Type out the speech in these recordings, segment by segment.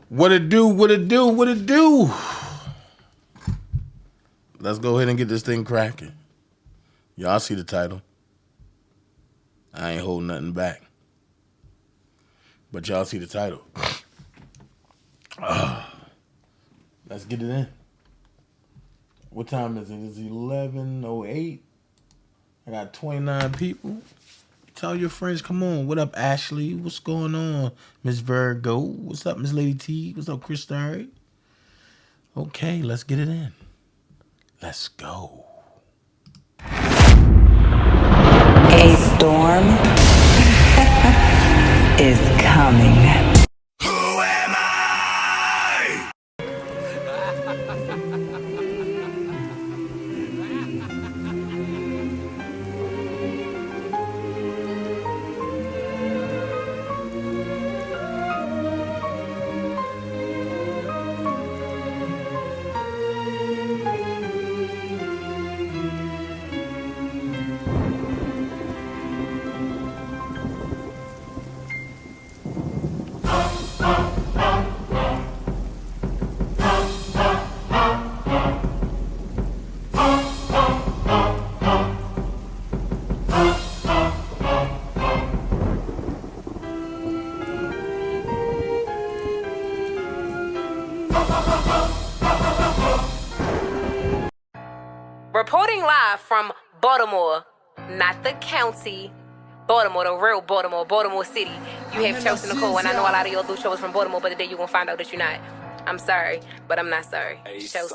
What it do, what it do, what it do? Let's go ahead and get this thing cracking. Y'all see the title. I ain't holding nothing back. But y'all see the title. Let's get it in. What time is it? It's 11:08. I got 29 people. Tell your friends, come on. What up, Ashley? What's going on, Miss Virgo? What's up, Miss Lady T? What's up, Chris Starry? Okay, let's get it in. Let's go. A storm is coming. Reporting live from Baltimore, not the county, Baltimore, the real Baltimore, Baltimore City. You have Chelsea Nicole, and I know a lot of your little shows from Baltimore, but today you're going to find out that you're not. I'm sorry, but I'm not sorry. Chelsea.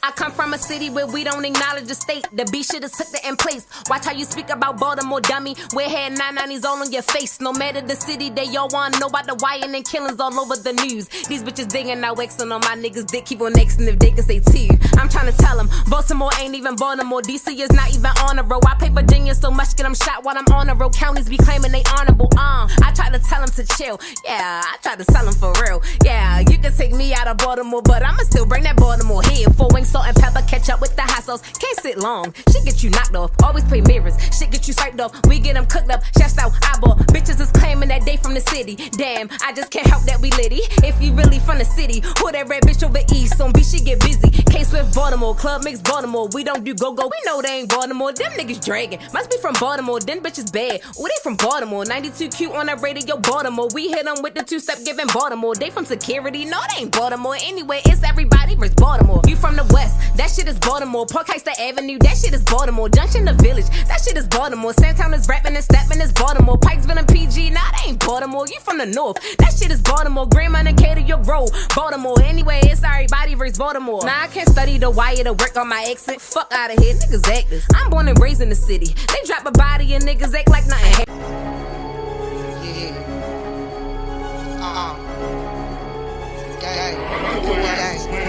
I come from a city where we don't acknowledge the state. The B shit is took in place. Watch how you speak about Baltimore, dummy. Wear had 990s all on your face. No matter the city, they all want to know about the wire and killings all over the news. These bitches digging out Xing on my niggas. Dick keep on Xing if they can say T. I'm trying to tell them, Baltimore ain't even Baltimore. DC is not even on a row. I play Virginia so much, get them shot while I'm on a row. Counties be claiming they honorable. I try to tell them to chill. Yeah, I try to tell them for real. Yeah, you can take me out of Baltimore, but I'ma still bring that Baltimore here. 4 wings, salt and pepper, catch up with the hot sauce. Can't sit long, shit get you knocked off. Always play mirrors, shit get you swiped off. We get them cooked up, chefs out, eyeball. Bitches is claiming that they from the city. Damn, I just can't help that we litty. If you really from the city, who that red bitch over east? On B, she get busy. K-Swift Baltimore, Club Mix Baltimore. We don't do go-go, we know they ain't Baltimore. Them niggas dragging, must be from Baltimore. Them bitches bad, oh they from Baltimore. 92Q on that radio, Baltimore. We hit them with the two-step giving Baltimore. They from security, no they ain't Baltimore. Anyway, it's everybody versus Baltimore. You from the west, that shit is Baltimore. Park Heights, the Avenue, that shit is Baltimore. Junction, the Village, that shit is Baltimore. Sandtown is rapping and stepping is Baltimore. Pikesville and PG, nah, that ain't Baltimore. You from the north, that shit is Baltimore. Grandma and Cater, your road, Baltimore. Anyway, it's everybody versus Baltimore. Nah, I can't study the wire to work on my accent. Fuck out of here, niggas actors. I'm born and raised in the city. They drop a body and niggas act like nothing.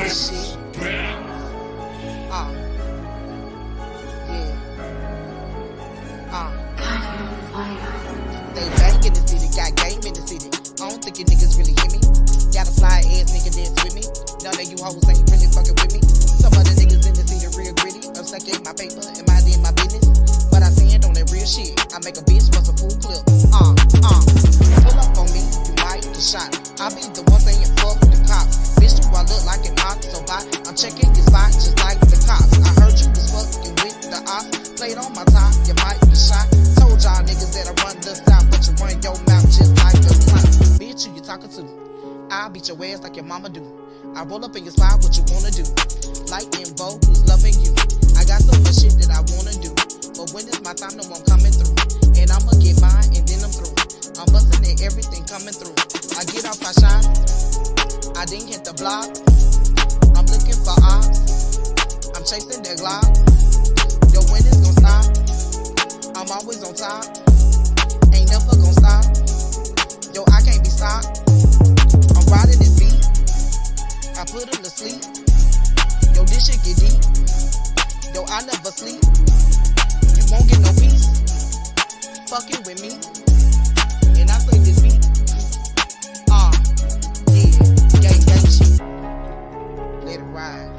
Shit. They back in the city, got game in the city. I don't think you niggas really hear me. Got a fly ass nigga dance with me. None of you hoes ain't really fucking with me. Some other niggas in the city real gritty. I'm stuck in my paper and minding my business. But I stand on that real shit. I make a bitch bust a full clip. Pull up on me, you might get shot. I be the one saying fuck the cops. Bitch, do I look like an ox? So I'm checking your spot just like the cops. I heard you was fucking with the ops. Played on my top, you might get shot. Told y'all niggas that I run the south, but you run your mouth just like a clown. Bitch, who you talking to? I'll beat your ass like your mama do. I roll up in your spot, what you wanna do? Like in Vogue, who's loving you? I got so much shit that I wanna do. But when it's my time, no one coming through. And I'ma get mine and then I'm through. I'm busting at everything coming through. I get off my shot, I didn't hit the block. I'm looking for ops, I'm chasing that Glock. Yo, when it's gon' stop? I'm always on top, ain't never gon' stop. Yo, I can't be stopped. I'm riding this beat, I put him to sleep. Yo, this shit get deep. Yo, I never sleep. You won't get no peace fucking with me. And I play this beat. Yeah, gang shit. Let it ride.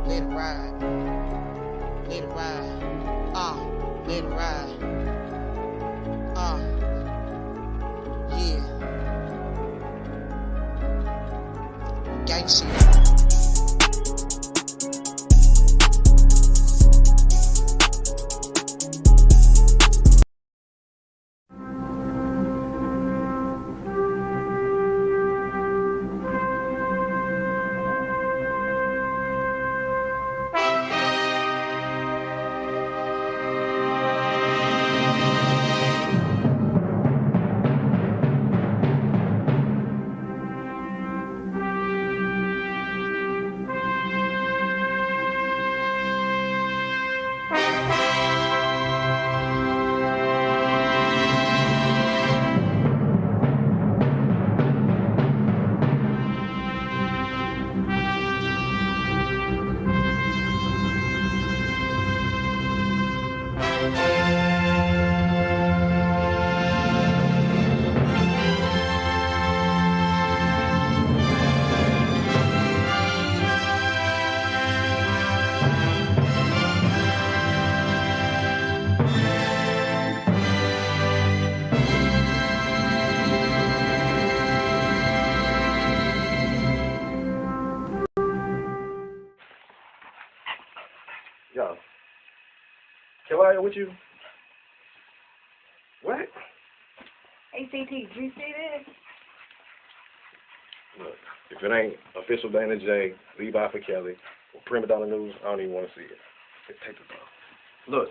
Let it ride. Let it ride. Let it ride. Yeah. type shit. Yo, can I with you? What? ACT, you see this? Look, if it ain't official DanaJay, Levi for Kelly, or Prima Donna News, I don't even want to see it. Just take the ball. Look,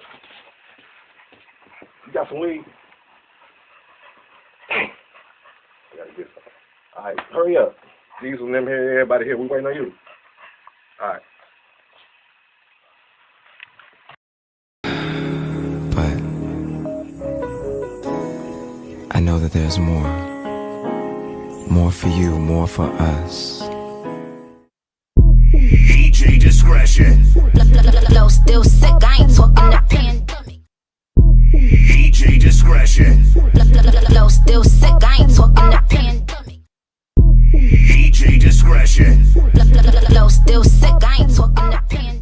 you got some weed? Dang. I gotta get some. All right, hurry up. Diesel and them here, everybody here, we waiting on you. All right. I know that there's more. More for you, more for us. DJ discretion. Flow still sick, I ain't talking the pandemic. DJ discretion. Flow still sick, I ain't talking the pandemic. DJ discretion. Flow still sick, I ain't talking the pandemic.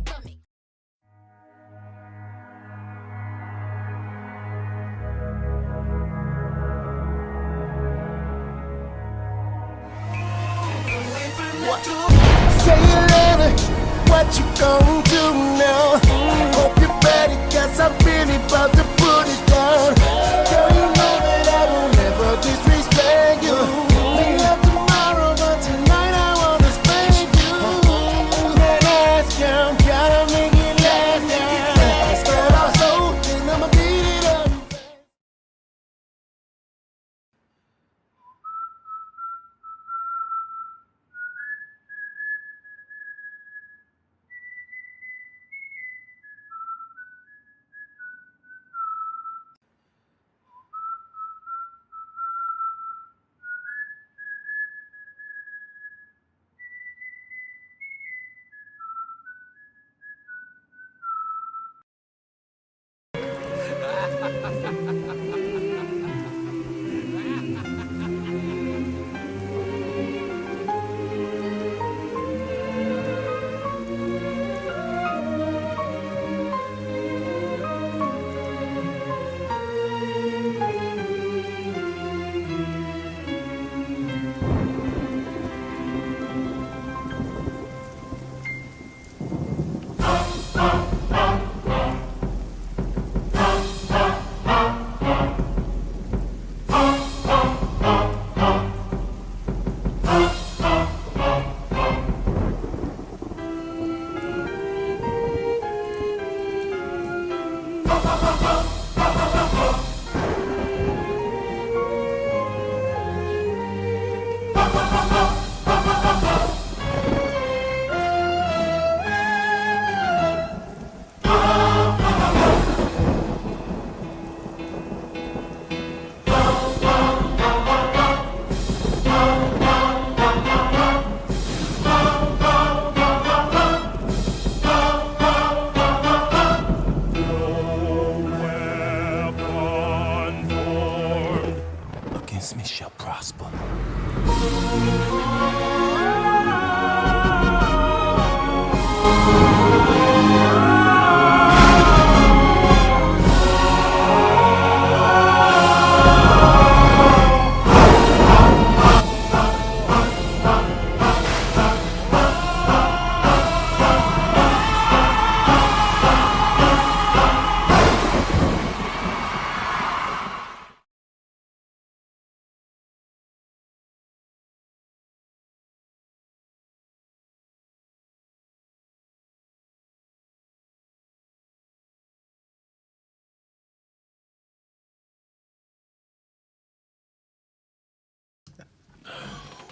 Say it later, what you gon' do now? Hope you're ready, cause I'm really about to put it down. Girl, you know that I will never disrespect you. We love tomorrow, but tonight I wanna spank you. That ass count, gotta make it last now. Start off slow, then I'ma beat it up.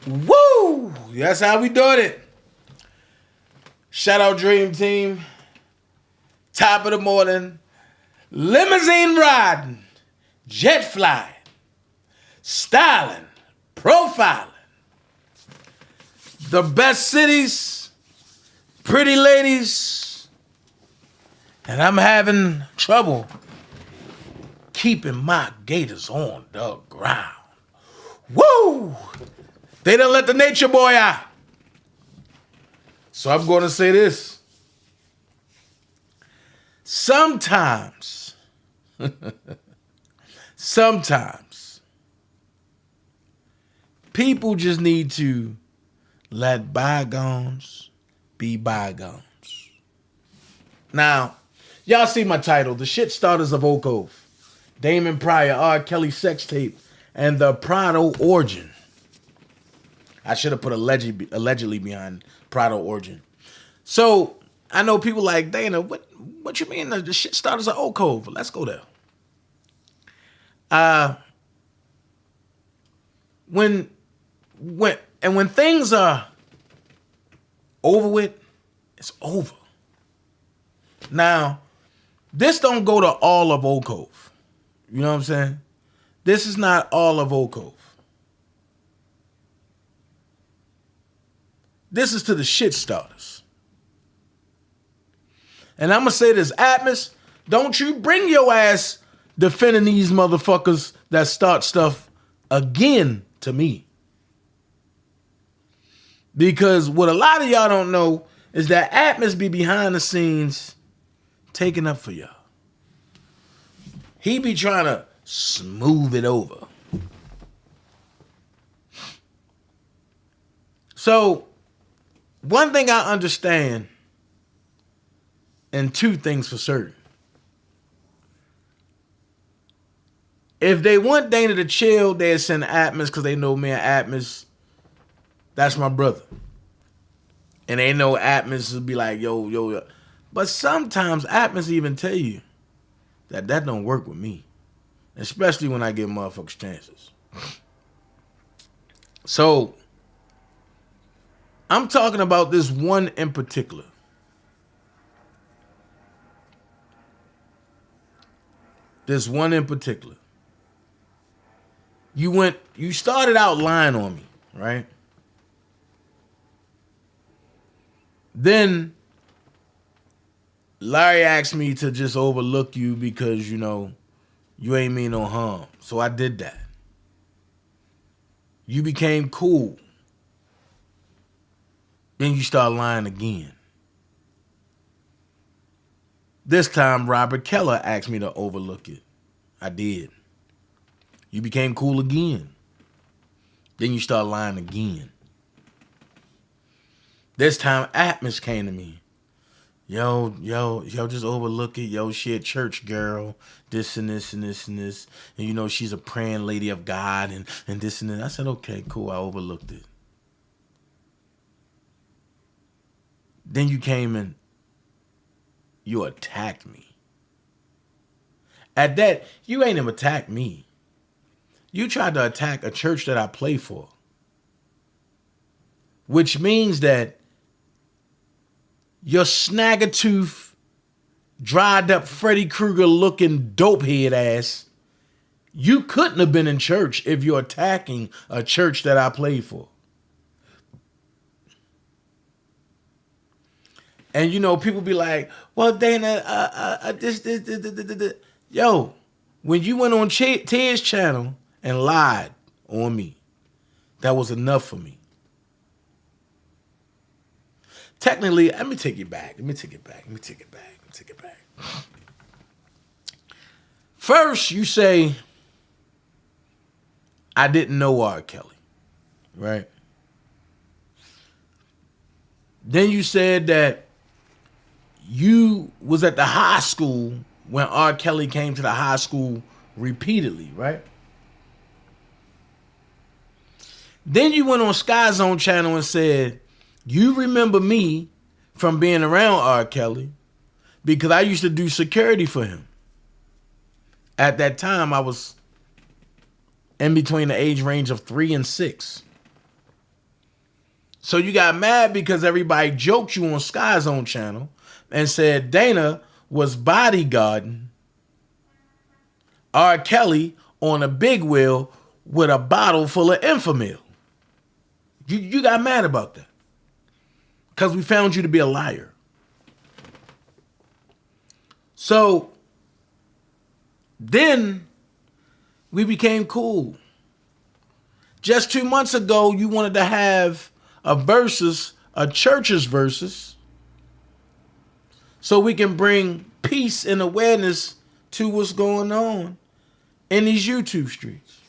Woo! That's how we doing it. Shout out Dream Team. Top of the morning. Limousine riding. Jet flying. Styling. Profiling. The best cities. Pretty ladies. And I'm having trouble keeping my gators on the ground. Woo! They done let the nature boy out. So I'm going to say this. Sometimes people just need to let bygones be bygones. Now, y'all see my title, The Shit Starters of Oak Cove. Damon, Pryor, R. Kelly sex tape, and the Prado origin. I should have put allegedly behind Prado origin. So I know people like, Dana, what you mean the shit starters of Oak Cove? Let's go there. When things are over with, it's over. Now, this don't go to all of Oak Cove. You know what I'm saying? This is not all of Oak Cove. This is to the shit starters. And I'm going to say this, Atmos, don't you bring your ass defending these motherfuckers that start stuff again to me. Because what a lot of y'all don't know is that Atmos be behind the scenes taking up for y'all. He be trying to smooth it over. So, one thing I understand, and two things for certain. If they want Dana to chill, they'll send Atmos because they know me and Atmos, that's my brother. And they know Atmos will be like, yo. But sometimes Atmos even tell you that don't work with me. Especially when I give motherfuckers chances. So, I'm talking about this one in particular. This one in particular. You started out lying on me, right? Then Larry asked me to just overlook you because, you ain't mean no harm. So I did that. You became cool. Then you start lying again. This time, Robert Keller asked me to overlook it. I did. You became cool again. Then you start lying again. This time, Atmos came to me. Yo, just overlook it. Yo, she a church girl. This and this and this and this. And she's a praying lady of God and this and that. I said, okay, cool. I overlooked it. Then you came and you attacked me. At that, you ain't even attacked me. You tried to attack a church that I play for. Which means that your snagger-tooth, dried up Freddy Krueger looking dopehead ass, you couldn't have been in church if you're attacking a church that I play for. And people be like, well, Dana, this. Yo, when you went on Ted's channel and lied on me, that was enough for me. Technically, let me take it back. First, you say, I didn't know R. Kelly, right? Then you said that you was at the high school when R. Kelly came to the high school repeatedly, right? Then you went on Sky Zone channel and said, you remember me from being around R. Kelly because I used to do security for him. At that time, I was in between the age range of 3 and 6. So you got mad because everybody joked you on Sky Zone channel and said Dana was bodyguarding R. Kelly on a big wheel with a bottle full of Enfamil. You got mad about that because we found you to be a liar. So then we became cool. Just 2 months ago, you wanted to have a versus, a church's versus, so we can bring peace and awareness to what's going on in these YouTube streets.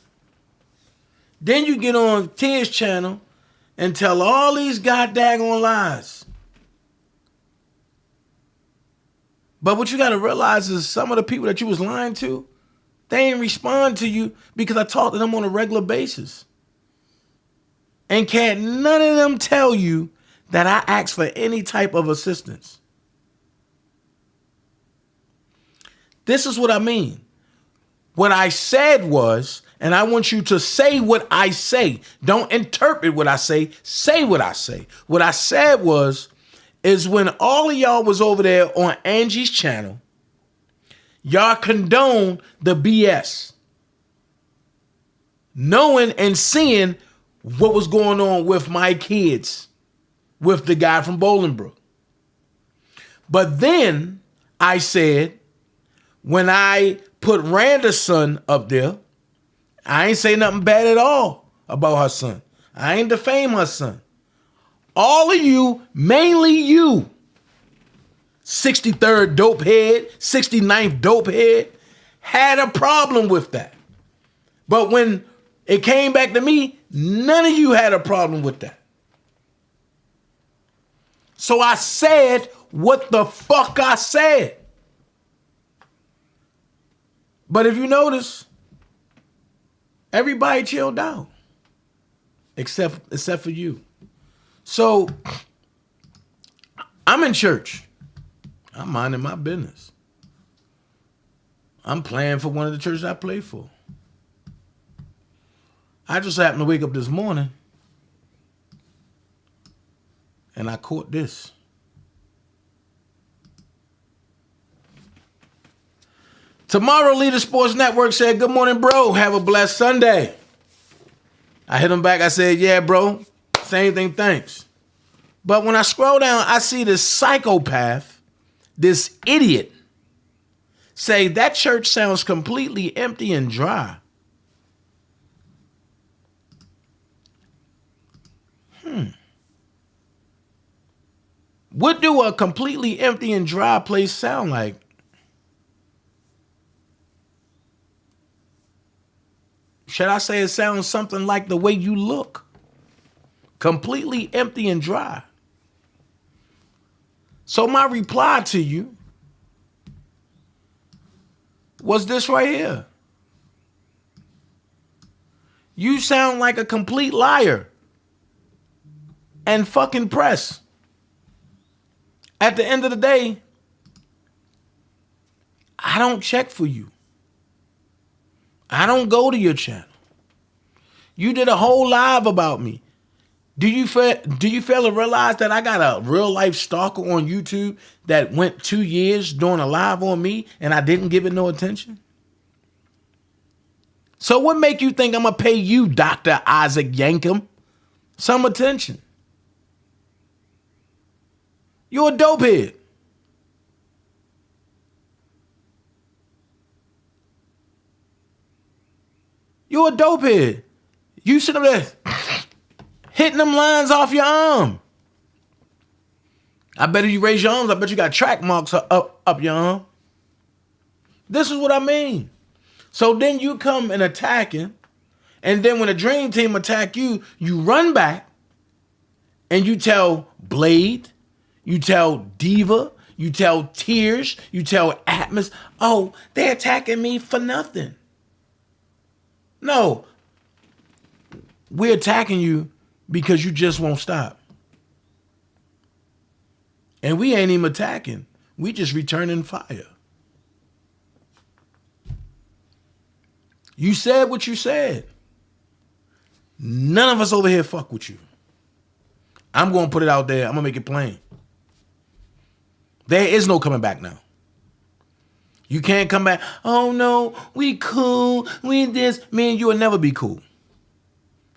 Then you get on Tiz's channel and tell all these goddamn lies. But what you got to realize is some of the people that you was lying to, they ain't respond to you because I talk to them on a regular basis. And can't none of them tell you that I ask for any type of assistance. This is what I mean. What I said was, and I want you to say what I say. Don't interpret what I say. Say what I say. What I said was, is when all of y'all was over there on Angie's channel, y'all condoned the BS. Knowing and seeing what was going on with my kids, with the guy from Bolingbrook. But then I said, when I put Randa's son up there, I ain't say nothing bad at all about her son. I ain't defame her son. All of you, mainly you, 63rd dope head, 69th dope head, had a problem with that. But when it came back to me, none of you had a problem with that. So I said what the fuck I said. But if you notice, everybody chilled out. Except for you. So I'm in church. I'm minding my business. I'm playing for one of the churches I play for. I just happened to wake up this morning and I caught this. Tomorrow Leader Sports Network said, "Good morning, bro. Have a blessed Sunday." I hit him back. I said, "Yeah, bro. Same thing, thanks." But when I scroll down, I see this psychopath, this idiot, say that church sounds completely empty and dry. What do a completely empty and dry place sound like? Should I say it sounds something like the way you look? Completely empty and dry. So my reply to you was this right here. You sound like a complete liar and fucking press. At the end of the day, I don't check for you. I don't go to your channel. You did a whole live about me. Do you fail to realize that I got a real life stalker on YouTube that went 2 years doing a live on me and I didn't give it no attention? So what make you think I'm going to pay you, Dr. Isaac Yankum, some attention? You're a dopehead. You're a dopehead. You sit up there hitting them lines off your arm. I bet if you raise your arms, I bet you got track marks up your arm. This is what I mean. So then you come and attacking, and then when the Dream Team attack you, you run back and you tell Blade, you tell Diva, you tell Tears, you tell Atmos, oh, they're attacking me for nothing. No, we're attacking you because you just won't stop. And we ain't even attacking. We just returning fire. You said what you said. None of us over here fuck with you. I'm going to put it out there. I'm going to make it plain. There is no coming back now. You can't come back. Oh, no, we cool. We this. Man, you will never be cool.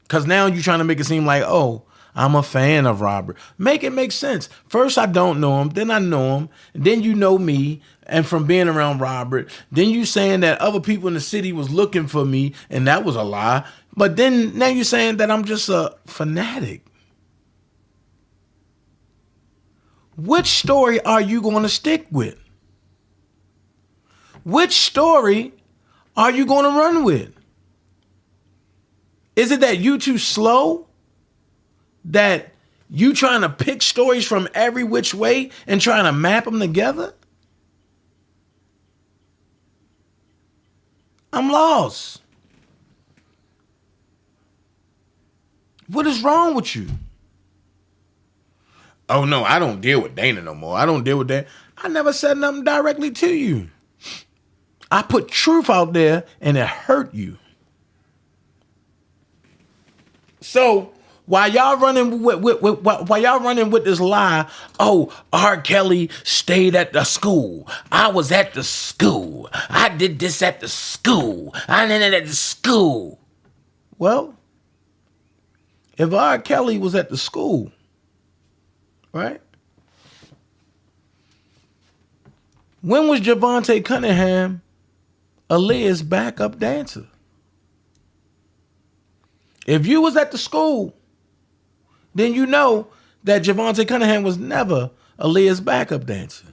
Because now you're trying to make it seem like, oh, I'm a fan of Robert. Make it make sense. First, I don't know him. Then I know him. Then you know me. And from being around Robert, then you saying that other people in the city was looking for me, and that was a lie. But then now you're saying that I'm just a fanatic. Which story are you going to stick with? Which story are you going to run with? Is it that you too slow? That you trying to pick stories from every which way and trying to map them together? I'm lost. What is wrong with you? Oh, no, I don't deal with Dana no more. I don't deal with that. I never said nothing directly to you. I put truth out there and it hurt you. So while y'all running with this lie, oh, R. Kelly stayed at the school. I was at the school. I did this at the school. I did it at the school. Well, if R. Kelly was at the school, right? When was Javante Cunningham Aaliyah's backup dancer? If you was at the school, then you know that Javante Cunningham was never Aaliyah's backup dancer.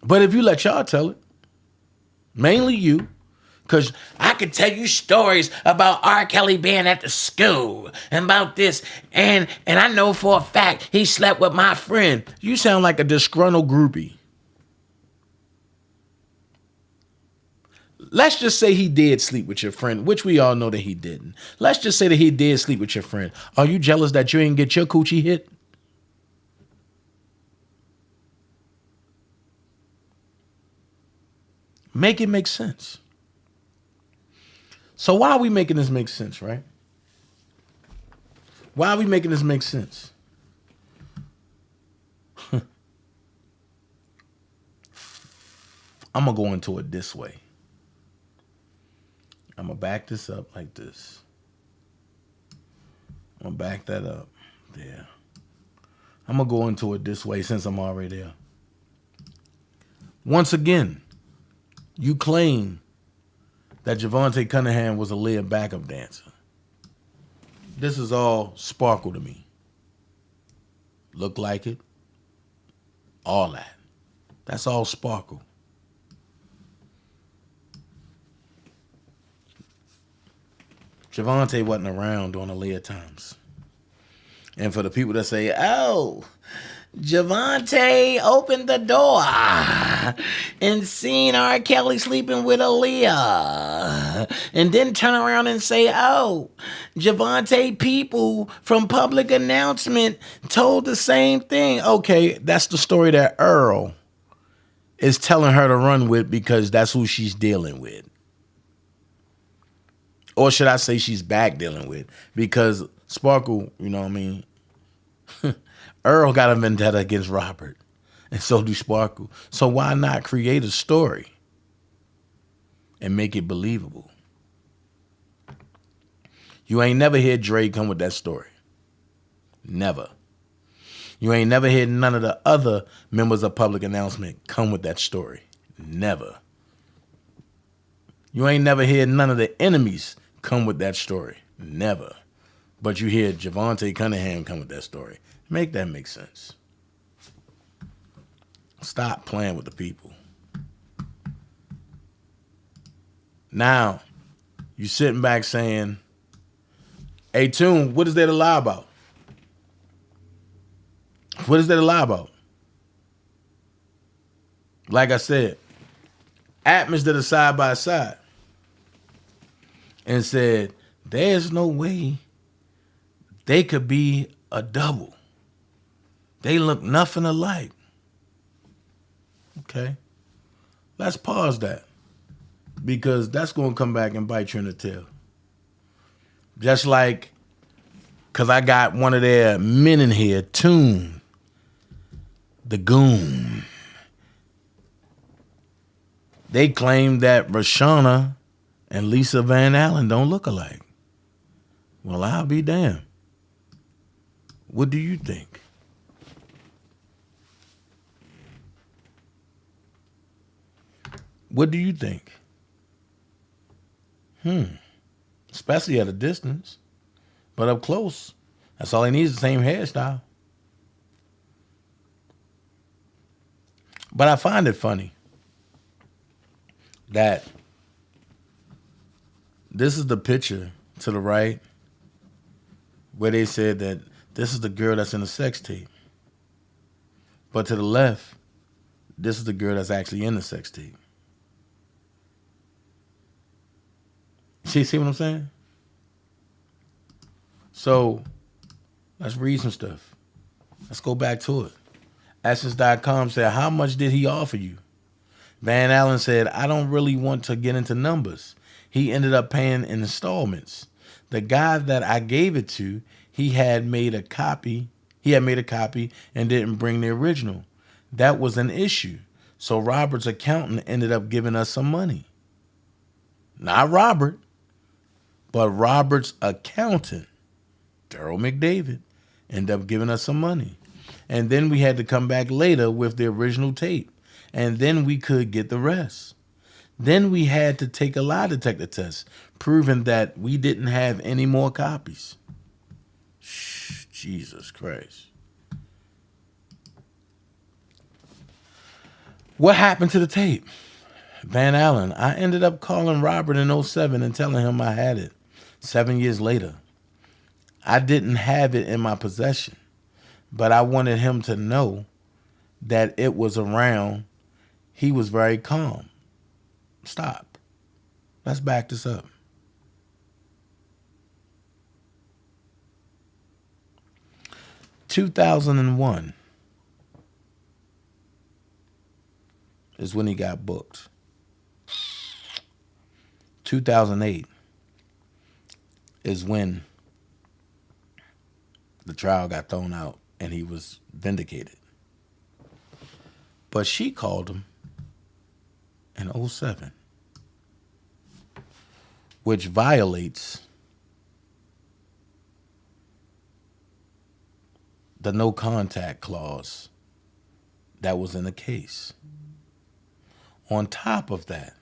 But if you let y'all tell it, mainly you, because I could tell you stories about R. Kelly being at the school and about this, and I know for a fact he slept with my friend. You sound like a disgruntled groupie. Let's just say he did sleep with your friend, which we all know that he didn't. Let's just say that he did sleep with your friend. Are you jealous that you didn't get your coochie hit? Make it make sense. So why are we making this make sense, right? Why are we making this make sense? I'm going to go into it this way. I'm going to back this up like this. I'm going to back that up there. I'm going to go into it this way since I'm already there. Once again, you claim that Javante Cunningham was a Aaliyah backup dancer. This is all sparkle to me. Look like it. All that. That's all sparkle. Javante wasn't around during Aaliyah times. And for the people that say, oh, Javante opened the door and seen R. Kelly sleeping with Aaliyah, and then turn around and say, oh, Javante people from Public Announcement told the same thing. Okay, that's the story that Earl is telling her to run with because that's who she's dealing with. Or should I say she's back dealing with? Because Sparkle, you know what I mean? Earl got a vendetta against Robert. And so do Sparkle. So why not create a story and make it believable? You ain't never heard Dre come with that story. Never. You ain't never heard none of the other members of Public Announcement come with that story. Never. You ain't never heard none of the enemies come with that story. Never. But you hear Javante Cunningham come with that story. Make that make sense. Stop playing with the people. Now, you sitting back saying, hey, Tune, what is there to lie about? What is there to lie about? Like I said, Atmos did a side-by-side and said, there's no way they could be a double. They look nothing alike. Okay. Let's pause that because that's going to come back and bite you in the tail. Just like, because I got one of their men in here, Tune, the Goon. They claim that Rashana and Lisa Van Allen don't look alike. Well, I'll be damned. What do you think? What do you think? Especially at a distance. But up close, that's all he needs, the same hairstyle. But I find it funny that this is the picture to the right where they said that this is the girl that's in the sex tape. But to the left, this is the girl that's actually in the sex tape. See what I'm saying? So let's read some stuff. Let's go back to it. Essence.com said, how much did he offer you? Van Allen said, I don't really want to get into numbers. He ended up paying in installments. The guy that I gave it to, he had made a copy and didn't bring the original. That was an issue. So Robert's accountant ended up giving us some money. Not Robert, but Robert's accountant, Daryl McDavid, ended up giving us some money. And then we had to come back later with the original tape. And then we could get the rest. Then we had to take a lie detector test, proving that we didn't have any more copies. Jesus Christ. What happened to the tape? Van Allen, I ended up calling Robert in 2007 and telling him I had it. 7 years later, I didn't have it in my possession, but I wanted him to know that it was around. He was very calm. Stop. Let's back this up. (2001) is when he got booked. 2008 is when the trial got thrown out and he was vindicated. But she called him in 2007, which violates the no contact clause that was in the case. On top of that,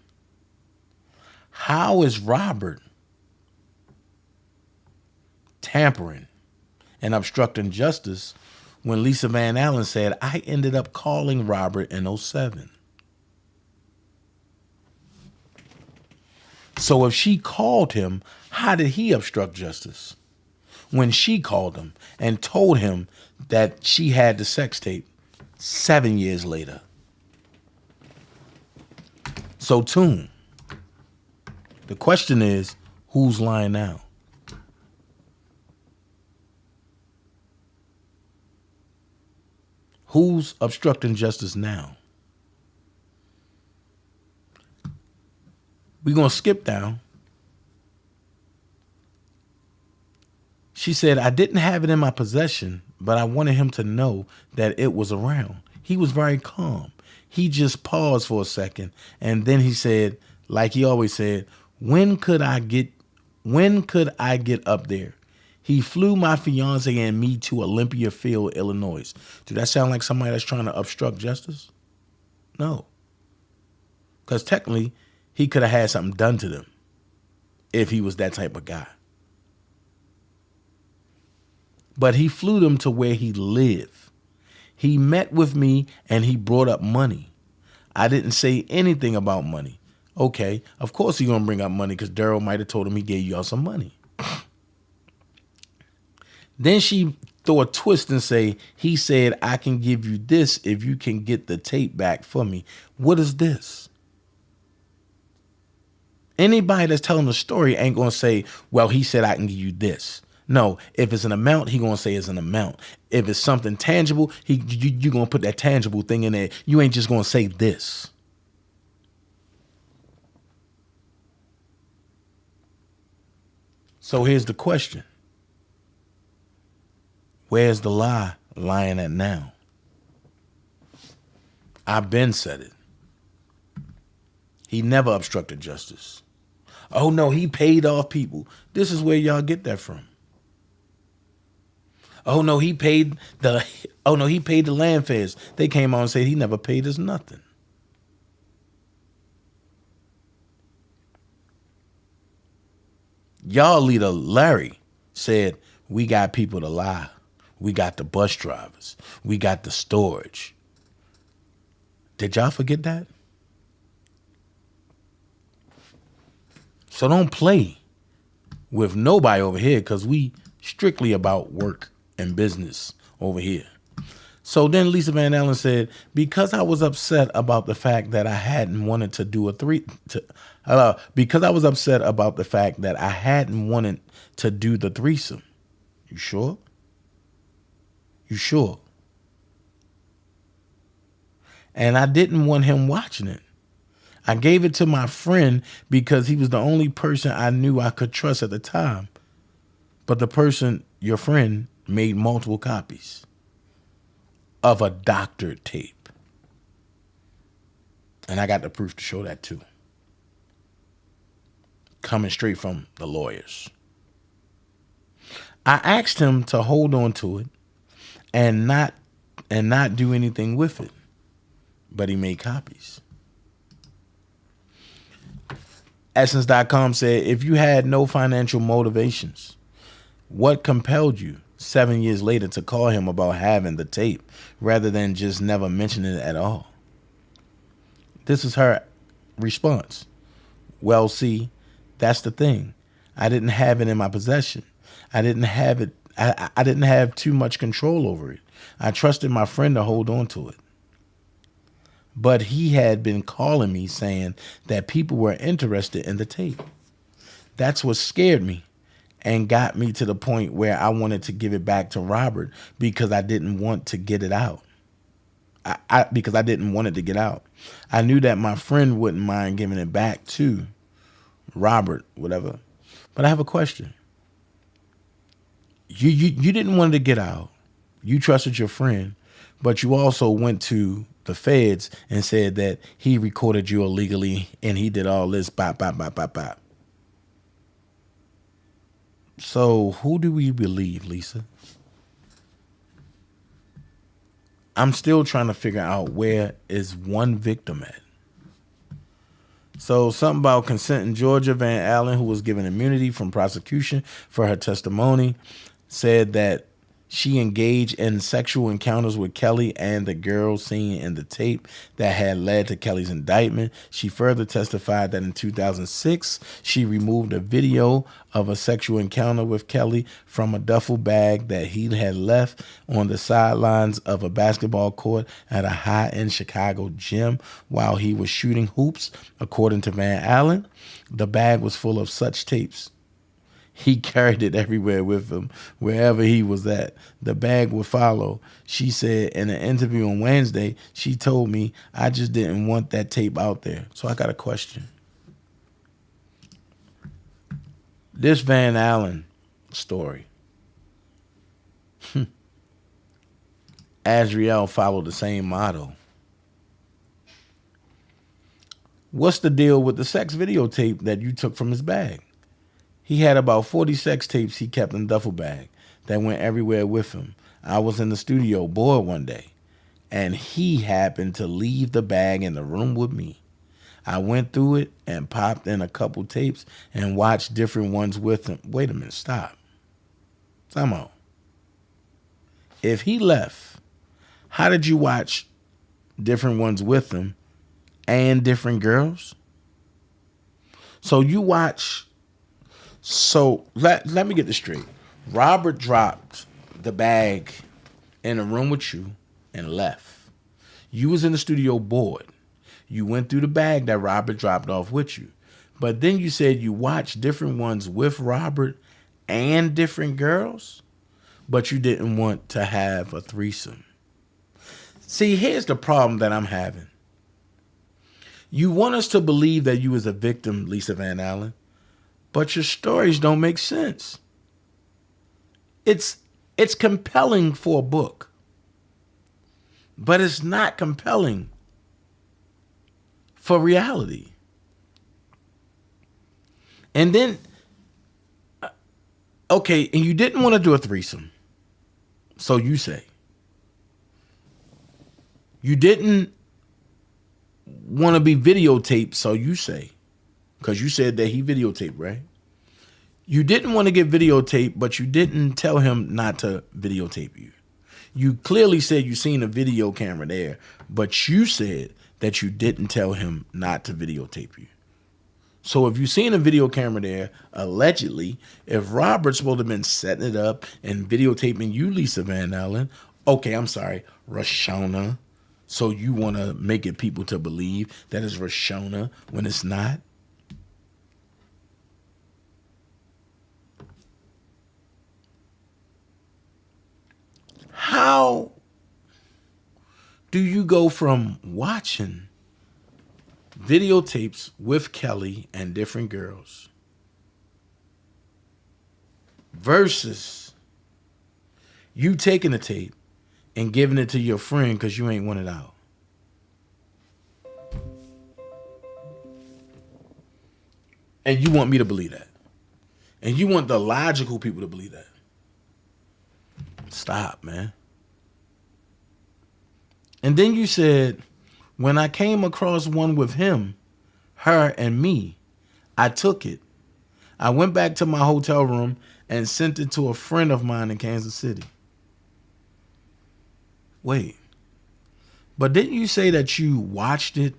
how is Robert tampering and obstructing justice when Lisa Van Allen said, I ended up calling Robert in 2007? So if she called him, how did he obstruct justice when she called him and told him that she had the sex tape 7 years later? So Tune, the question is, who's lying now? Who's obstructing justice now? We're going to skip down. She said, I didn't have it in my possession, but I wanted him to know that it was around. He was very calm. He just paused for a second, and then he said, like he always said, when could I get up there? He flew my fiance and me to Olympia Field, Illinois. Do that sound like somebody that's trying to obstruct justice? No. Because technically, he could have had something done to them if he was that type of guy. But he flew them to where he lived. He met with me and he brought up money. I didn't say anything about money. Okay, of course he's going to bring up money because Daryl might have told him he gave y'all some money. Then she throw a twist and say, he said, I can give you this if you can get the tape back for me. What is this? Anybody that's telling the story ain't going to say, well, he said I can give you this. No, if it's an amount, he going to say it's an amount. If it's something tangible, you going to put that tangible thing in there. You ain't just going to say this. So here's the question. Where's the lie lying at now? I've been said it. He never obstructed justice. Oh no, he paid off people. This is where y'all get that from. Oh no, he paid the land fairs. They came out and said he never paid us nothing. Y'all leader Larry said, we got people to lie. We got the bus drivers. We got the storage. Did y'all forget that? So don't play with nobody over here, because we strictly about work and business over here. So then Lisa Van Allen said, because I was upset about the fact that I hadn't wanted to do because I was upset about the fact that I hadn't wanted to do the threesome. You sure? You sure? And I didn't want him watching it. I gave it to my friend because he was the only person I knew I could trust at the time. But the person, your friend, made multiple copies of a doctored tape. And I got the proof to show that too. Coming straight from the lawyers. I asked him to hold on to it and not do anything with it. But he made copies. Essence.com said, if you had no financial motivations, what compelled you 7 years later to call him about having the tape rather than just never mentioning it at all? This is her response. Well, see, that's the thing. I didn't have it in my possession. I didn't have it. I didn't have too much control over it. I trusted my friend to hold on to it. But he had been calling me saying that people were interested in the tape. That's what scared me and got me to the point where I wanted to give it back to Robert because I didn't want to get it out. Because I didn't want it to get out. I knew that my friend wouldn't mind giving it back to Robert, whatever. But I have a question. You didn't want it to get out. You trusted your friend, but you also went to the feds and said that he recorded you illegally and he did all this bop. So who do we believe, Lisa? I'm still trying to figure out where is one victim at. So something about consent in Georgia. Van Allen, who was given immunity from prosecution for her testimony, said that she engaged in sexual encounters with Kelly and the girl seen in the tape that had led to Kelly's indictment. She further testified that in 2006, she removed a video of a sexual encounter with Kelly from a duffel bag that he had left on the sidelines of a basketball court at a high-end Chicago gym while he was shooting hoops. According to Van Allen, the bag was full of such tapes. He carried it everywhere with him, wherever he was at. The bag would follow. She said in an interview on Wednesday, she told me, I just didn't want that tape out there. So I got a question. This Van Allen story, Azriel followed the same motto. What's the deal with the sex videotape that you took from his bag? He had about 40 sex tapes he kept in a duffel bag that went everywhere with him. I was in the studio bored one day, and he happened to leave the bag in the room with me. I went through it and popped in a couple tapes and watched different ones with him. Wait a minute, stop. Time out. If he left, how did you watch different ones with him and different girls? So you watch... So let me get this straight. Robert dropped the bag in a room with you and left. You was in the studio bored. You went through the bag that Robert dropped off with you. But then you said you watched different ones with Robert and different girls, but you didn't want to have a threesome. See, here's the problem that I'm having. You want us to believe that you was a victim, Lisa Van Allen, but your stories don't make sense. It's compelling for a book, but it's not compelling for reality. And then, okay, and you didn't want to do a threesome, so you say. You didn't want to be videotaped, so you say. Because you said that he videotaped, right? You didn't want to get videotaped, but you didn't tell him not to videotape you. You clearly said you seen a video camera there, but you said that you didn't tell him not to videotape you. So if you seen a video camera there, allegedly, if Robert's supposed to have been setting it up and videotaping you, Lisa Van Allen, okay, I'm sorry, Rashona. So you want to make it people to believe that it's Rashona when it's not? How do you go from watching videotapes with Kelly and different girls versus you taking the tape and giving it to your friend because you ain't want it out? And you want me to believe that. And you want the logical people to believe that. Stop, man. And then you said, when I came across one with him, her, and me, I took it. I went back to my hotel room and sent it to a friend of mine in Kansas City. Wait, but didn't you say that you watched it?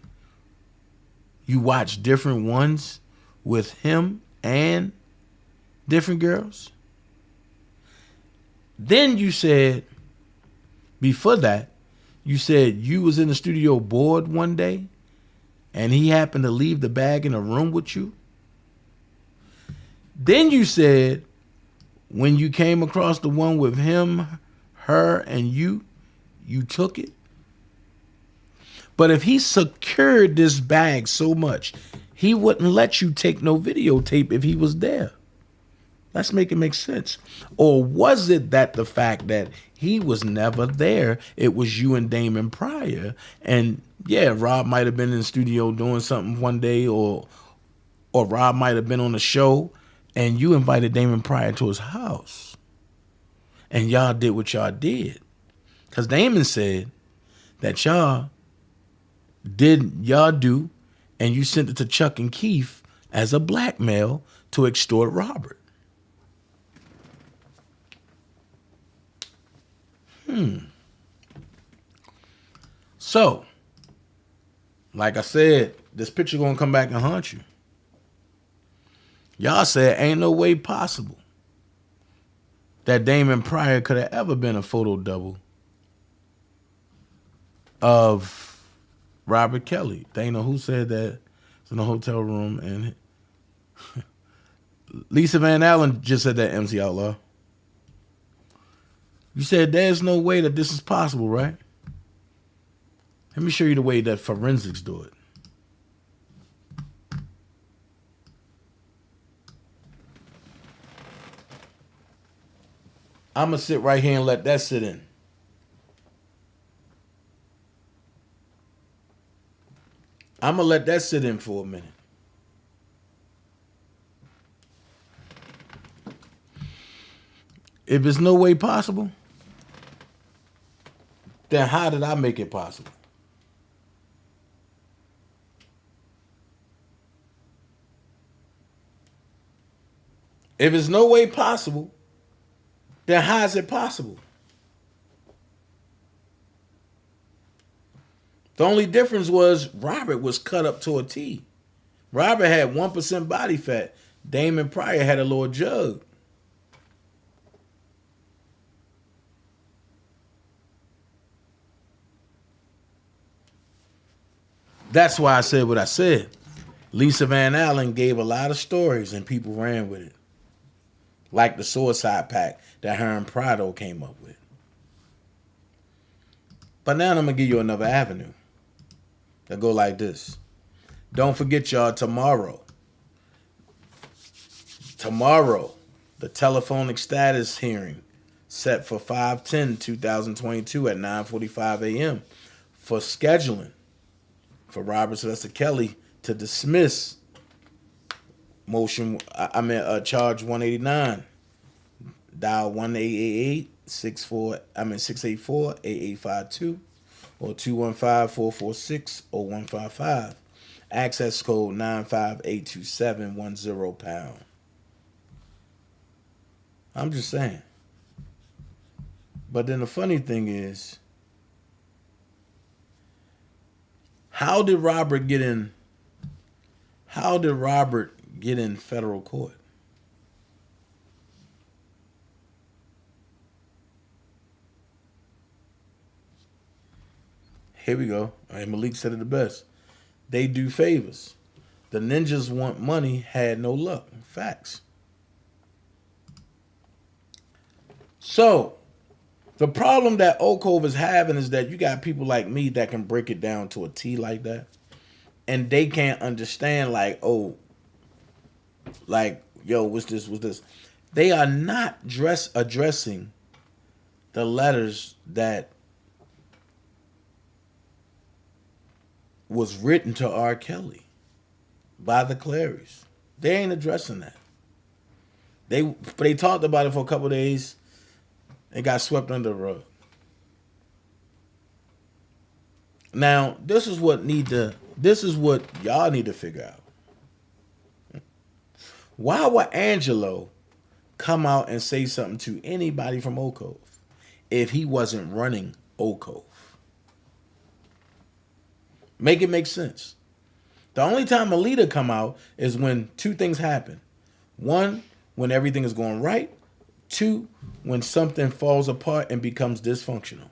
You watched different ones with him and different girls? Then you said, before that, you said you was in the studio bored one day and he happened to leave the bag in a room with you. Then you said when you came across the one with him, her, and you took it. But if he secured this bag so much, he wouldn't let you take no videotape if he was there. Let's make it make sense. Or was it that the fact that he was never there, it was you and Damon Pryor, and yeah, Rob might have been in the studio doing something one day, or Rob might have been on the show, and you invited Damon Pryor to his house, and y'all did what y'all did. Because Damon said that y'all do, and you sent it to Chuck and Keith as a blackmail to extort Robert. So, like I said, this picture gonna come back and haunt you. Y'all said ain't no way possible that Damon Pryor could have ever been a photo double of Robert Kelly. Dana, who said that? It's in the hotel room, and Lisa Van Allen just said that, MC Outlaw. You said there's no way that this is possible, right? Let me show you the way that forensics do it. I'm going to sit right here and let that sit in. I'm going to let that sit in for a minute. If there's no way possible, then how did I make it possible? If it's no way possible, then how is it possible? The only difference was Robert was cut up to a T. Robert had 1% body fat. Damon Pryor had a little jug. That's why I said what I said. Lisa Van Allen gave a lot of stories and people ran with it. Like the suicide pact that her and Prado came up with. But now I'm going to give you another avenue. That go like this. Don't forget, y'all, tomorrow, Tomorrow, the telephonic status hearing set for 5/10/2022 at 9:45 a.m. for scheduling for Robert Sylvester Kelly to dismiss charge 189. Dial 684-8852 or 215-446-0155. Access code 9582710#. I'm just saying. But then the funny thing is, how did Robert get in federal court? Here we go. And Malik said it the best. They do favors. The ninjas want money, had no luck. Facts. So, the problem that Okov is having is that you got people like me that can break it down to a T like that. And they can't understand like, yo, what's this? They are not addressing the letters that was written to R. Kelly by the Clarys. They ain't addressing that. They talked about it for a couple of days. It got swept under the rug. Now, this is what y'all need to figure out. Why would Angelo come out and say something to anybody from Okov if he wasn't running Okov? Make it make sense. The only time a leader come out is when two things happen. One, when everything is going right. Two, when something falls apart and becomes dysfunctional.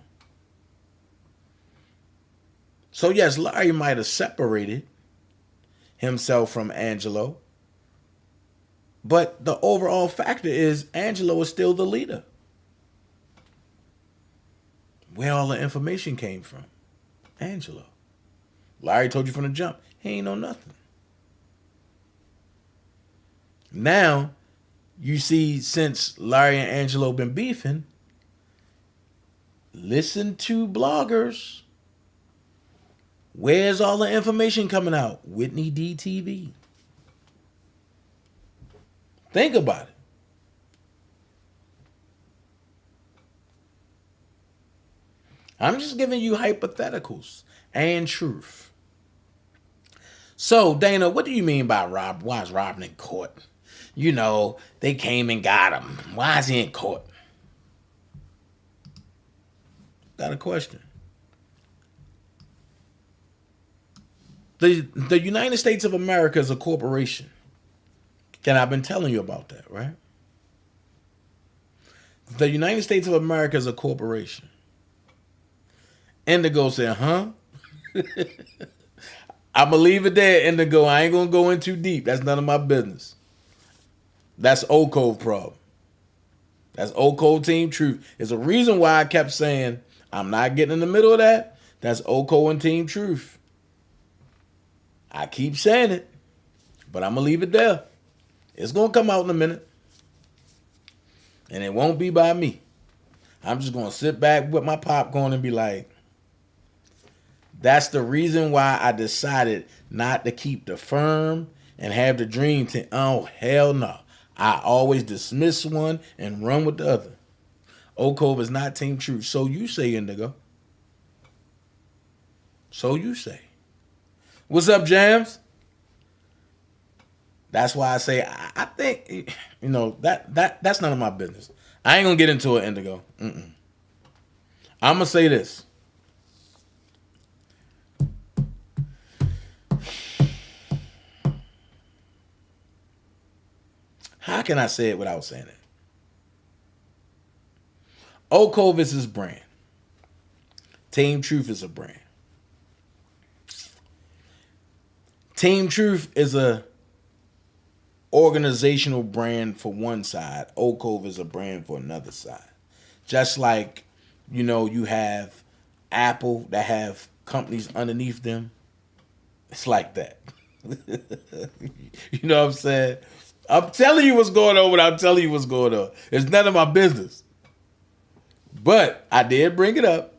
So yes, Larry might have separated himself from Angelo, but the overall factor is Angelo is still the leader. Where all the information came from? Angelo. Larry told you from the jump, he ain't know nothing. Now, you see, since Larry and Angelo been beefing, listen to bloggers. Where's all the information coming out? Whitney DTV. Think about it. I'm just giving you hypotheticals and truth. So, Dana, what do you mean by Rob? Why is Robin in court? You know, they came and got him. Why is he in court? Got a question. The United States of America is a corporation. And I've been telling you about that, right? The United States of America is a corporation. Indigo said, huh? I'm going to leave it there, Indigo. I ain't going to go in too deep. That's none of my business. That's Okov problem. That's Okov Team Truth. There's a reason why I kept saying I'm not getting in the middle of that. That's Okov and Team Truth. I keep saying it, but I'm going to leave it there. It's going to come out in a minute. And it won't be by me. I'm just going to sit back with my popcorn and be like, that's the reason why I decided not to keep the firm and have the dream team. Oh, hell no. I always dismiss one and run with the other. Okov is not Team Truth. So you say, Indigo. So you say. What's up, Jams? That's why I say I think, you know, that's none of my business. I ain't gonna get into it, Indigo. I'm gonna say this. How can I say it without saying it? Okov is his brand. Team Truth is a brand. Team Truth is a organizational brand for one side. Okov is a brand for another side. Just like, you know, you have Apple that have companies underneath them. It's like that. You know what I'm saying? I'm telling you what's going on when I'm telling you what's going on. It's none of my business. But I did bring it up,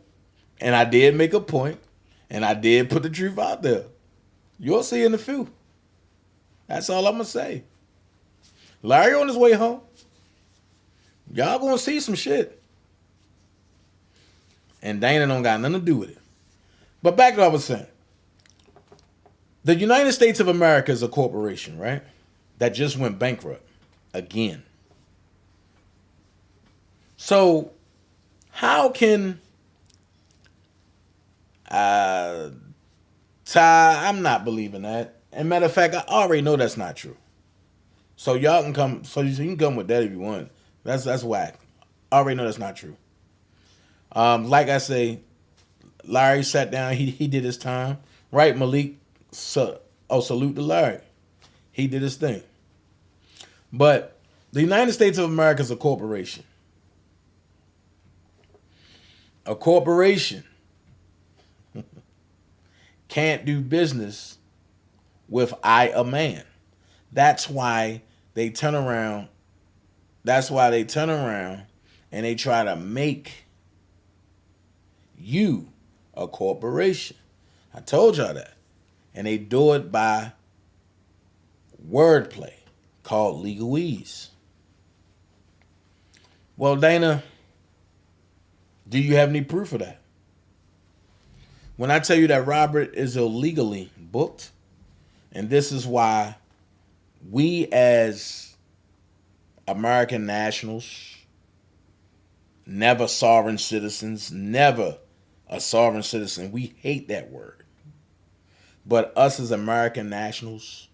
and I did make a point, and I did put the truth out there. You'll see in a few. That's all I'm going to say. Larry on his way home. Y'all going to see some shit. And Dana don't got nothing to do with it. But back to what I was saying. The United States of America is a corporation, right? That just went bankrupt again. So how can Ty, I'm not believing that. And matter of fact, I already know that's not true. So y'all can come, so you can come with that if you want. That's whack. I already know that's not true. Like I say, Larry sat down, he did his time. Right, Malik? Salute to Larry. He did his thing. But the United States of America is a corporation. A corporation can't do business with a man. That's why they turn around. That's why they turn around and they try to make you a corporation. I told y'all that. And they do it by wordplay called legalese. Well, Dana, do you have any proof of that? When I tell you that Robert is illegally booked, and this is why we as American nationals, never sovereign citizens, never a sovereign citizen, we hate that word. But us as American nationals,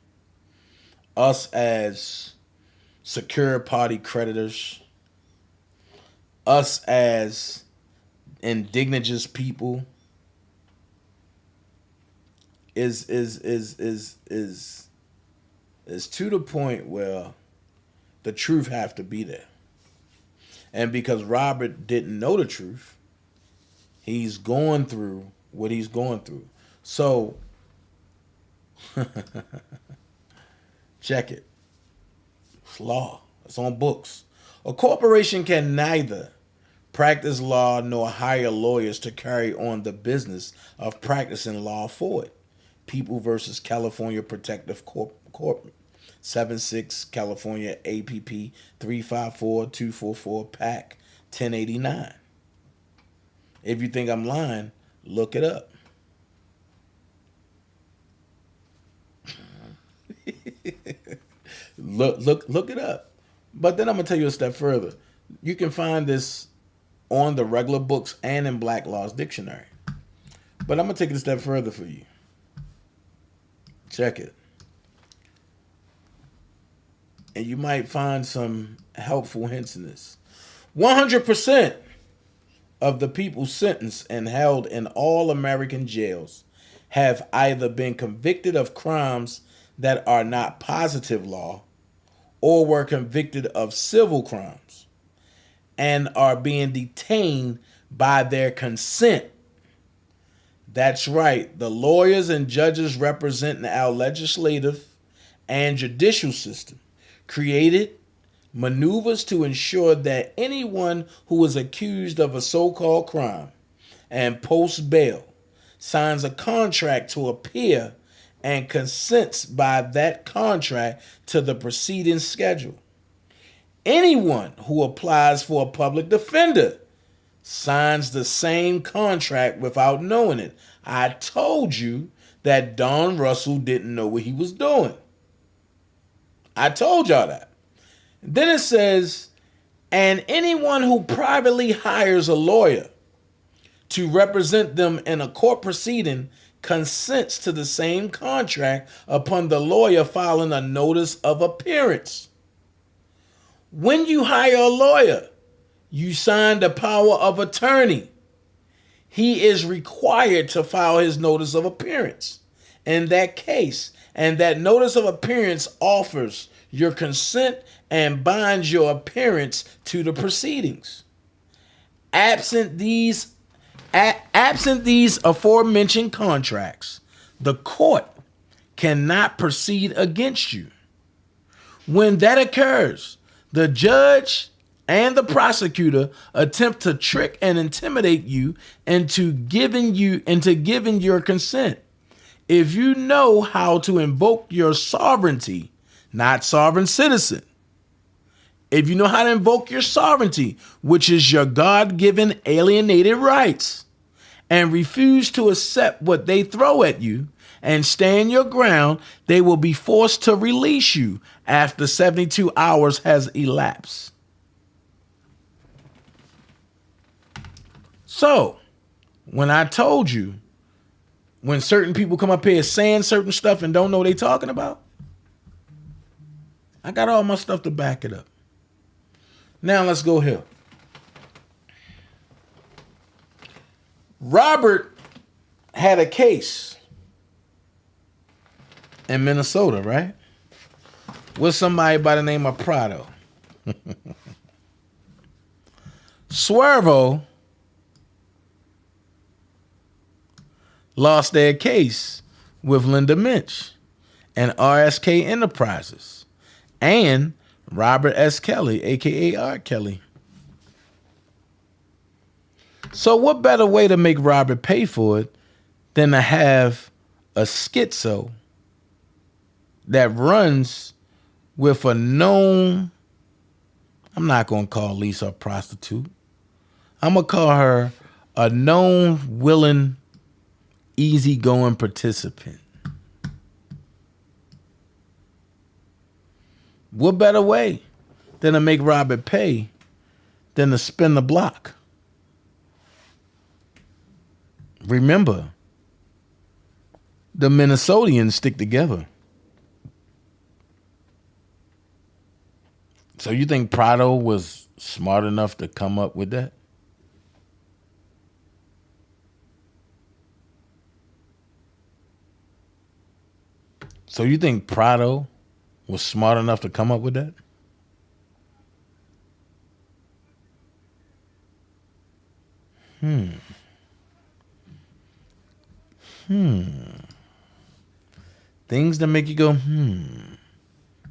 us as secure party creditors, us as indigenous people is to the point where the truth have to be there. And because Robert didn't know the truth, he's going through what he's going through. So check it. It's law. It's on books. A corporation can neither practice law nor hire lawyers to carry on the business of practicing law for it. People versus California Protective Corp. 76 California APP 354244 PAC 1089. If you think I'm lying, look it up. Look it up. But then I'm gonna tell you a step further. You can find this on the regular books and in Black Law's Dictionary. But I'm gonna take it a step further for you. Check it. And you might find some helpful hints in this. 100% of the people sentenced and held in all American jails have either been convicted of crimes that are not positive law or were convicted of civil crimes and are being detained by their consent. That's right. The lawyers and judges representing our legislative and judicial system created maneuvers to ensure that anyone who is accused of a so-called crime and posts bail signs a contract to appear and consents by that contract to the proceeding schedule. Anyone who applies for a public defender signs the same contract without knowing it. I told you that Don Russell didn't know what he was doing. I told y'all that. Then it says, and anyone who privately hires a lawyer to represent them in a court proceeding consents to the same contract upon the lawyer filing a notice of appearance. When you hire a lawyer, you sign the power of attorney. He is required to file his notice of appearance in that case, and that notice of appearance offers your consent and binds your appearance to the proceedings. Absent these aforementioned contracts, the court cannot proceed against you. When that occurs, the judge and the prosecutor attempt to trick and intimidate you into giving your consent. If you know how to invoke your sovereignty, not sovereign citizen, if you know how to invoke your sovereignty, which is your God-given alienated rights, and refuse to accept what they throw at you and stand your ground, they will be forced to release you after 72 hours has elapsed. So, when I told you, when certain people come up here saying certain stuff and don't know what they talking about, I got all my stuff to back it up. Now let's go here. Robert had a case in Minnesota, right? With somebody by the name of Prado. Swervo lost their case with Linda Minch and RSK Enterprises and Robert S. Kelly, a.k.a. R. Kelly. So what better way to make Robert pay for it than to have a schizo that runs with a known, I'm not going to call Lisa a prostitute. I'm going to call her a known, willing, easygoing participant. What better way than to make Robert pay than to spin the block? Remember, the Minnesotians stick together. So you think Prado was smart enough to come up with that? So you think Prado was smart enough to come up with that? Things that make you go,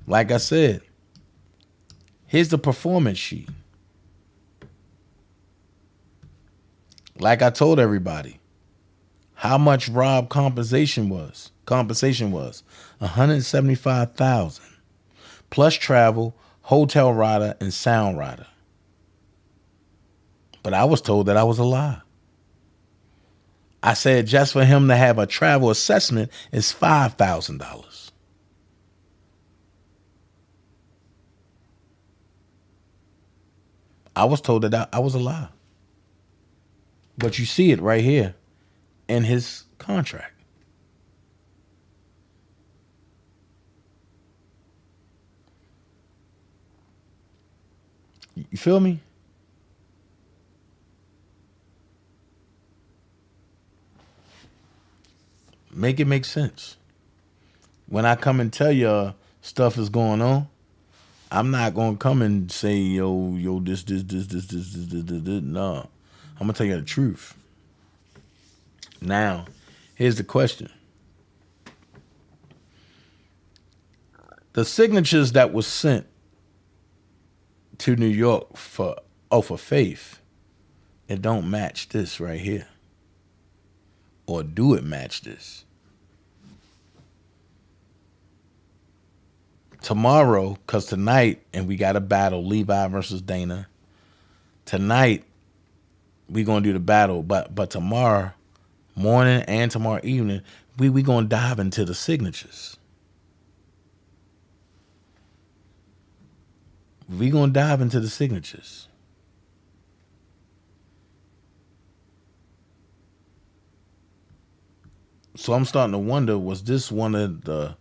Like I said, here's the performance sheet. Like I told everybody, how much Rob compensation was. Compensation was $175,000 plus travel, hotel rider, and sound rider. But I was told that I was a lie. I said just for him to have a travel assessment is $5,000. I was told that I was a lie. But you see it right here in his contract. You feel me? Make it make sense. When I come and tell you stuff is going on, I'm not gonna come and say, yo, this. No. I'm gonna tell you the truth. Now, here's the question. The signatures that was sent to New York for Faith, it don't match this right here. Or do it match this? Tomorrow, because tonight, and we got a battle, Levi versus Dana. Tonight, we going to do the battle, but tomorrow morning and tomorrow evening, we going to dive into the signatures. We going to dive into the signatures. So I'm starting to wonder, was this one of the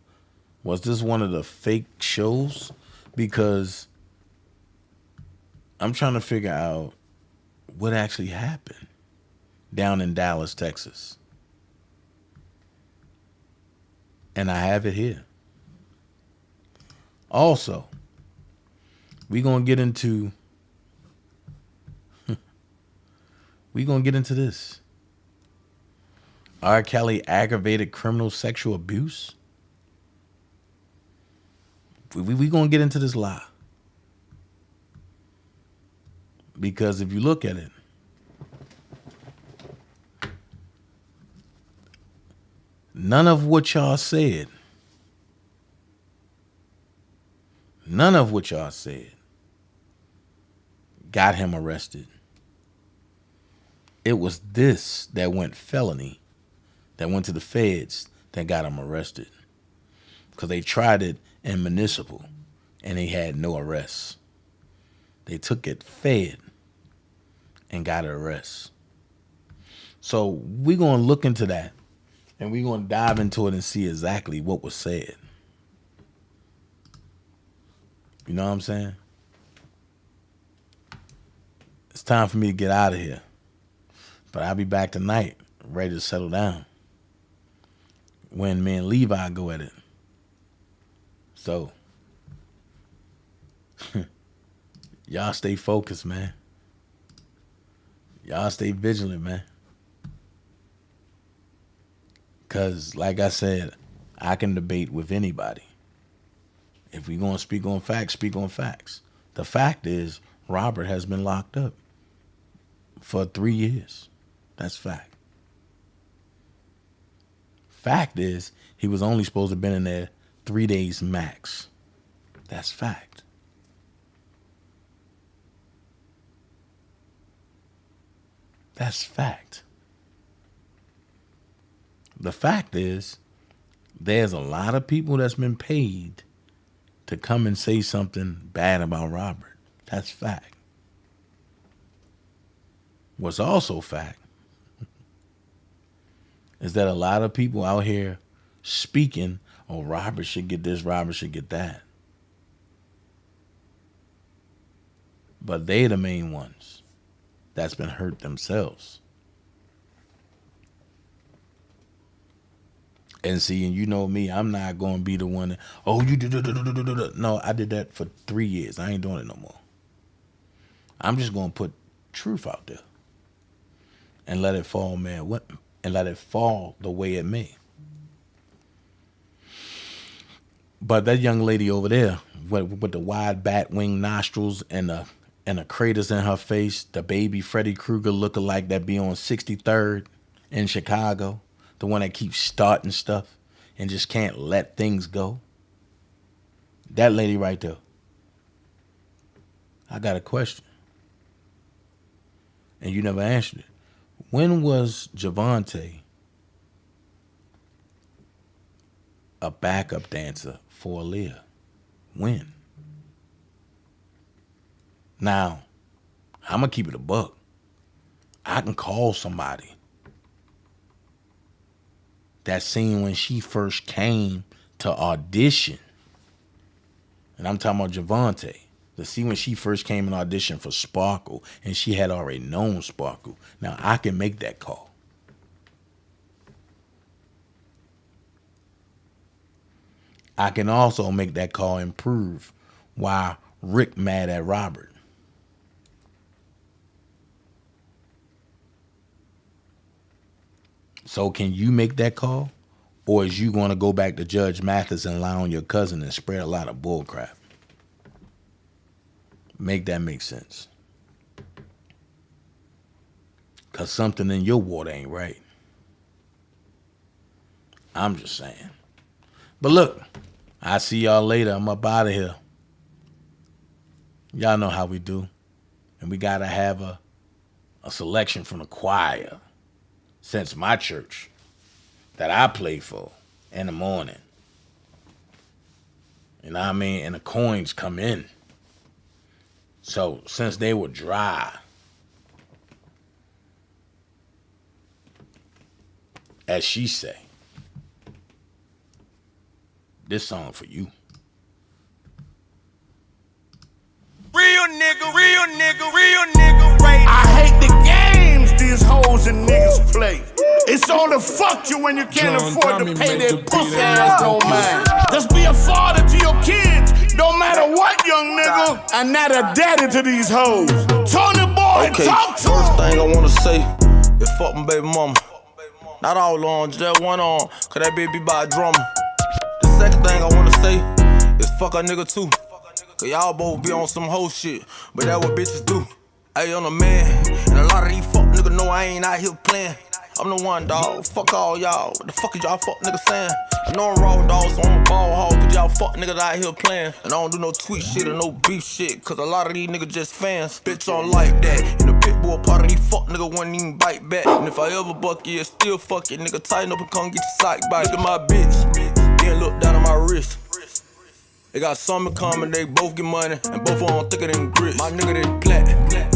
fake shows? Because I'm trying to figure out what actually happened down in Dallas, Texas. And I have it here. Also, we're going to get into this. R. Kelly aggravated criminal sexual abuse. We gonna get into this lie. Because if you look at it, none of what y'all said got him arrested. It was this that went felony, that went to the feds, that got him arrested. Because they tried it in municipal and they had no arrests. They took it fed and got an arrest. So we're going to look into that and we're going to dive into it and see exactly what was said. You know what I'm saying? It's time for me to get out of here. But I'll be back tonight, ready to settle down. When me and Levi go at it. So, y'all stay focused, man. Y'all stay vigilant, man. Because, like I said, I can debate with anybody. If we're going to speak on facts, speak on facts. The fact is, Robert has been locked up for 3 years. That's fact. Fact is, he was only supposed to have been in there 3 days max. That's fact. That's fact. The fact is, there's a lot of people that's been paid to come and say something bad about Robert. That's fact. What's also fact is that a lot of people out here speaking, oh, Robert should get this, Robert should get that. But they the main ones that's been hurt themselves. And see, and you know me, I'm not going to be the one that, oh, you did. No, I did that for 3 years. I ain't doing it no more. I'm just going to put truth out there and let it fall, man. And let it fall the way it may. But that young lady over there with the wide bat wing nostrils and the craters in her face, the baby Freddy Krueger lookalike that be on 63rd in Chicago, the one that keeps starting stuff and just can't let things go. That lady right there. I got a question. And you never answered it. When was Javante a backup dancer for Aaliyah? When? Now, I'm going to keep it a buck. I can call somebody that scene when she first came to audition. And I'm talking about Javante. The scene when she first came and auditioned for Sparkle and she had already known Sparkle. Now, I can make that call. I can also make that call and prove why Rick mad at Robert. So can you make that call? Or is you going to go back to Judge Mathis and lie on your cousin and spread a lot of bull crap? Make that make sense. Because something in your water ain't right. I'm just saying. But look, I see y'all later. I'm up out of here. Y'all know how we do. And we got to have a selection from the choir. Since my church that I play for in the morning. You know what I mean? And the coins come in. So since they were dry, as she say, this song for you. Real nigga, right? I hate the games these hoes and niggas play. It's all to fuck you when you can't afford to pay their pussy ass no mind. Just be a father to your kids, no matter what, young nigga. And not a daddy to these hoes. Tony boy, okay, talk to first him. thing I wanna say is fuck my baby mama. Not all on, just that one on, cause that baby by a drummer. The second thing I wanna say it's fuck a nigga too. Cause y'all both be on some hoe shit, but that what bitches do. Hey, I'm a man, and a lot of these fuck niggas know I ain't out here playing. I'm the one, dawg. Fuck all y'all. What the fuck is y'all fuck niggas saying? I know I'm raw, dawg, so I'm a ball hog. Cause y'all fuck niggas out here playing. And I don't do no tweet shit or no beef shit. Cause a lot of these niggas just fans. Bitch, on like that. And the pit bull part of these fuck niggas wouldn't even bite back. And if I ever buck you, still fuck it. Nigga, tighten up and come get your psych back. Look at my bitch. Then look down at my wrist. They got some in common, they both get money, and both of them thicker than grits. My nigga, they black.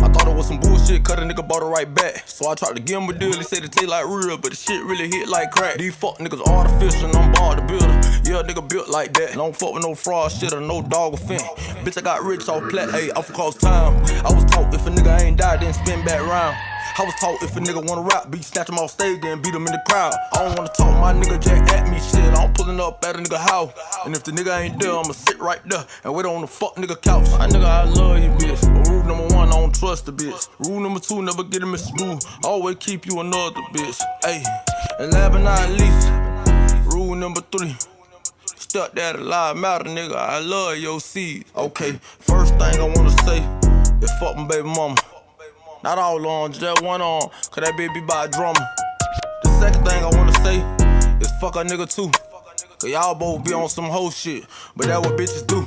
I thought it was some bullshit, cut a nigga bought it right back. So I tried to give him a deal, he said it taste like real, but the shit really hit like crack. These fuck niggas artificial, and I'm bald the builder. Yeah, nigga built like that, and I don't fuck with no fraud shit or no dog or fin. Bitch, I got rich off plat, ayy, off across time. I was taught if a nigga ain't died, then spin back round. I was taught if a nigga wanna rap, beat, snatch him off stage, then beat him in the crowd. I don't wanna talk my nigga Jack at me shit. I'm pulling up at a nigga house. And if the nigga ain't there, I'ma sit right there and wait on the fuck nigga couch. My nigga, I love you, bitch. But rule number one, I don't trust the bitch. Rule number two, never get him in school. Always keep you another bitch. Ayy, and last but not least, rule number three. Stuck that alive matter, nigga. I love your seed. Okay, first thing I wanna say is fuck my baby mama. Not all on, just one on, cause that baby by a drummer. The second thing I wanna say is fuck a nigga too. Cause y'all both be on some hoe shit, but that what bitches do.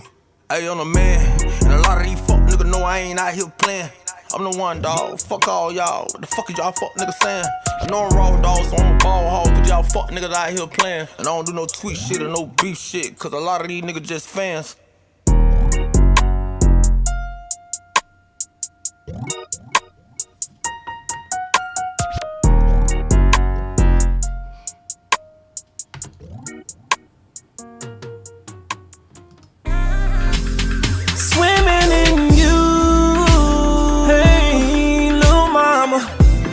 Hey, I'm a man, and a lot of these fuck niggas know I ain't out here playing. I'm the one, dawg. Fuck all y'all. What the fuck is y'all fuck niggas saying? I know I'm raw, dawg, so I'm a ball hog. Cause y'all fuck niggas out here playing. And I don't do no tweet shit or no beef shit. Cause a lot of these niggas just fans.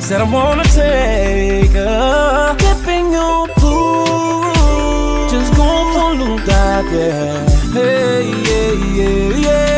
Said I wanna take a dip in your pool. Just go for a little dive, yeah. Hey, yeah, yeah, yeah.